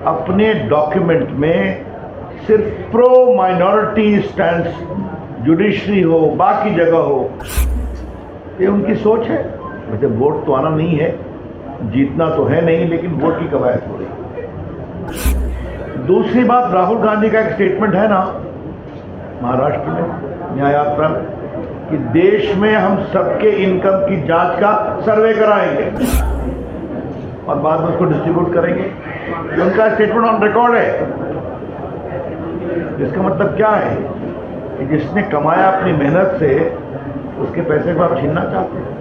अपने डॉक्यूमेंट में सिर्फ प्रो माइनॉरिटी स्टैंड जुडिशरी हो, बाकी जगह हो, ये उनकी सोच है। वैसे वोट तो आना नहीं है, जीतना तो है नहीं, लेकिन वोट की कवायद हो रही है। दूसरी बात, राहुल गांधी का एक स्टेटमेंट है ना महाराष्ट्र में न्याय यात्रा में कि देश में हम सबके इनकम की जांच का सर्वे कराएंगे और बाद में उसको डिस्ट्रीब्यूट करेंगे। उनका स्टेटमेंट ऑन रिकॉर्ड है। इसका मतलब क्या है कि जिसने कमाया अपनी मेहनत से, उसके पैसे को आप छीनना चाहते हैं।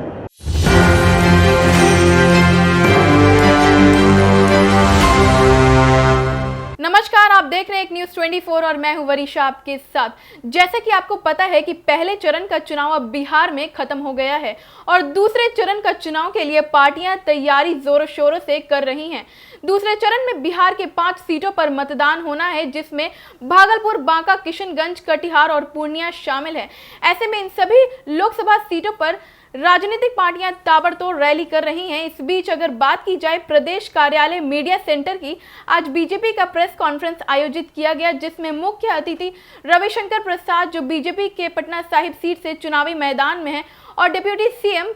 नमस्कार, आप देख रहे हैं एक न्यूज़ 24 और मैं हूं वरीशा आपके साथ। जैसे कि आपको पता है कि पहले चरण का चुनाव अब बिहार में खत्म हो गया है और दूसरे चरण का चुनाव के लिए पार्टियां तैयारी जोरों शोरों से कर रही हैं। दूसरे चरण में बिहार के 5 सीटों पर मतदान होना है, जिसमें भागलपुर, बांका, किशनगंज, कटिहार और पूर्णिया शामिल है। ऐसे में इन सभी लोकसभा सीटों पर राजनीतिक पार्टियां ताबड़तोड़ रैली कर रही हैं। इस बीच अगर बात की जाए प्रदेश कार्यालय मीडिया सेंटर की, आज बीजेपी का प्रेस कॉन्फ्रेंस आयोजित किया गया, जिसमें मुख्य अतिथि रविशंकर प्रसाद, जो बीजेपी के पटना साहिब सीट से चुनावी मैदान में हैं, और डिप्टी सीएम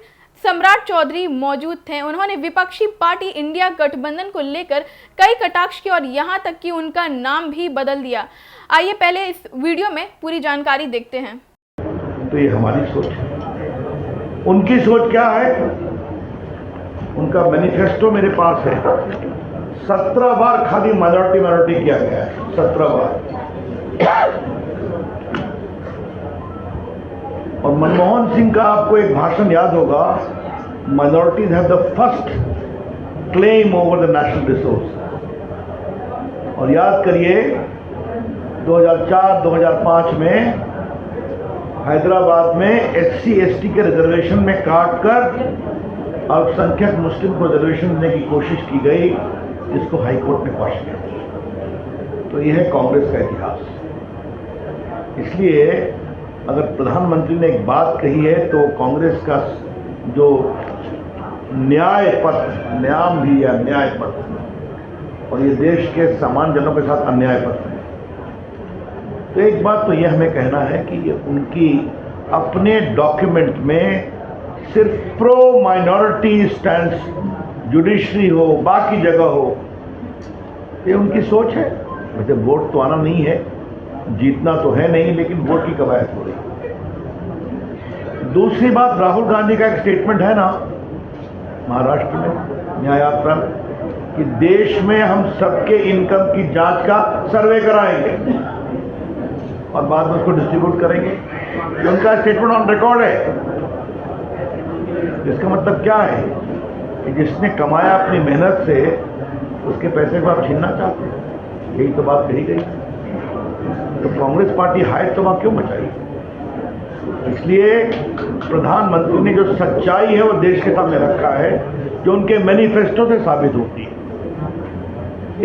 सम्राट चौधरी मौजूद थे। उन्होंने विपक्षी पार्टी इंडिया गठबंधन को लेकर कई कटाक्ष किए और यहां तक कि उनका नाम भी बदल दिया। आइए पहले इस वीडियो में पूरी जानकारी देखते हैं। तो ये हमारी सोच है। उनकी सोच क्या है? उनका मैनिफेस्टो मेरे पास है। 17 बार खाली माइनॉरिटी किया गया है, 17 बार। और मनमोहन सिंह का आपको एक भाषण याद होगा, minorities have the first claim over the national resource. और याद करिए 2004-2005 में हैदराबाद में SC/ST के रिजर्वेशन में काटकर अल्पसंख्यक मुस्लिम को रिजर्वेशन देने की कोशिश की गई, जिसको हाईकोर्ट ने क्वॉश किया। तो यह है कांग्रेस का इतिहास। इसलिए अगर प्रधानमंत्री ने एक बात कही है तो कांग्रेस का जो न्याय पथ, न्याम भी या न्याय पथ, और ये देश के सामान्य जनों के साथ अन्याय पथ है। तो एक बात तो यह हमें कहना है कि ये उनकी अपने डॉक्यूमेंट में सिर्फ प्रो माइनॉरिटी स्टैंड जुडिशरी हो, बाकी जगह हो, ये उनकी सोच है। वैसे वोट तो आना नहीं है, जीतना तो है नहीं, लेकिन वोट की कवायद हो रही है। दूसरी बात, राहुल गांधी का एक स्टेटमेंट है ना महाराष्ट्र में न्याय यात्रा में कि देश में हम सबके इनकम की जांच का सर्वे कराएंगे और बाद में उसको डिस्ट्रीब्यूट करेंगे। उनका स्टेटमेंट ऑन रिकॉर्ड है। इसका मतलब क्या है कि जिसने कमाया अपनी मेहनत से, उसके पैसे को आप छीनना चाहते हैं। यही तो बात कही गई। तो कांग्रेस पार्टी हाइट तो वहां क्यों मचाई? इसलिए प्रधानमंत्री ने जो सच्चाई है वो देश के सामने रखा है, जो उनके मैनिफेस्टो से साबित होती है।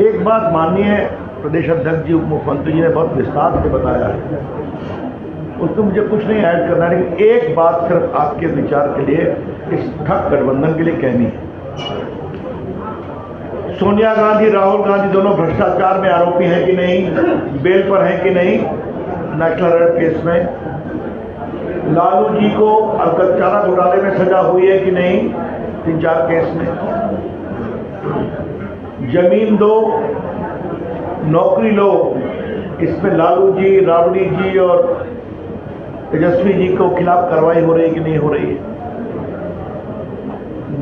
एक बात माननीय प्रदेश अध्यक्ष जी, उप मुख्यमंत्री जी ने बहुत विस्तार से बताया है, उसमें मुझे कुछ नहीं ऐड करना है, लेकिन एक बात सिर्फ आपके विचार के लिए, इस ठग गठबंधन के लिए कहनी है। सोनिया गांधी, राहुल गांधी दोनों भ्रष्टाचार में आरोपी हैं कि नहीं, बेल पर हैं कि नहीं नेशनल हेराल्ड केस में। लालू जी को चारा घोटाले में सजा हुई है कि नहीं 3-4 केस में। जमीन दो, नौकरी लो, इसमें लालू जी, राबड़ी जी और तेजस्वी जी को खिलाफ कार्रवाई हो रही है कि नहीं हो रही है।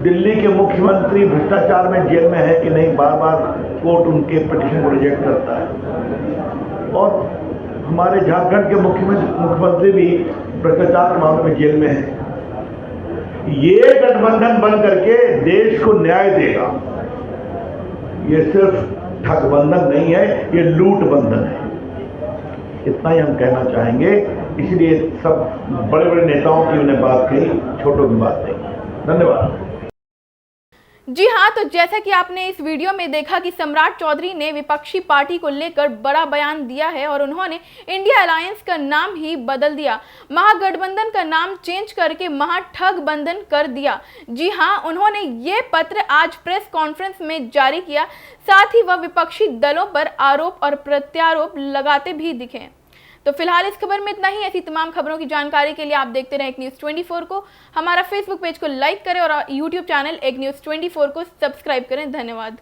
दिल्ली के मुख्यमंत्री भ्रष्टाचार में जेल में है कि नहीं, बार बार कोर्ट उनके पिटीशन को रिजेक्ट करता है। और हमारे झारखंड के मुख्यमंत्री भी भ्रष्टाचार के मामले में जेल में है। ये गठबंधन बन करके देश को न्याय देगा। ये सिर्फ ठगबंधन नहीं है, ये लूट बंधन है। इतना ही हम कहना चाहेंगे। इसलिए सब बड़े बड़े नेताओं की उन्हें बात कही, छोटों की बात नहीं। धन्यवाद। जी हाँ, तो जैसा कि आपने इस वीडियो में देखा कि सम्राट चौधरी ने विपक्षी पार्टी को लेकर बड़ा बयान दिया है और उन्होंने इंडिया अलायंस का नाम ही बदल दिया, महागठबंधन का नाम चेंज करके महाठगबंधन कर दिया। जी हाँ, उन्होंने ये पत्र आज प्रेस कॉन्फ्रेंस में जारी किया, साथ ही वह विपक्षी दलों पर आरोप और प्रत्यारोप लगाते भी दिखे। तो फिलहाल इस खबर में इतना ही। ऐसी तमाम खबरों की जानकारी के लिए आप देखते रहें एक न्यूज़ 24 को। हमारा फेसबुक पेज को लाइक करें और यूट्यूब चैनल एक न्यूज़ 24 को सब्सक्राइब करें। धन्यवाद।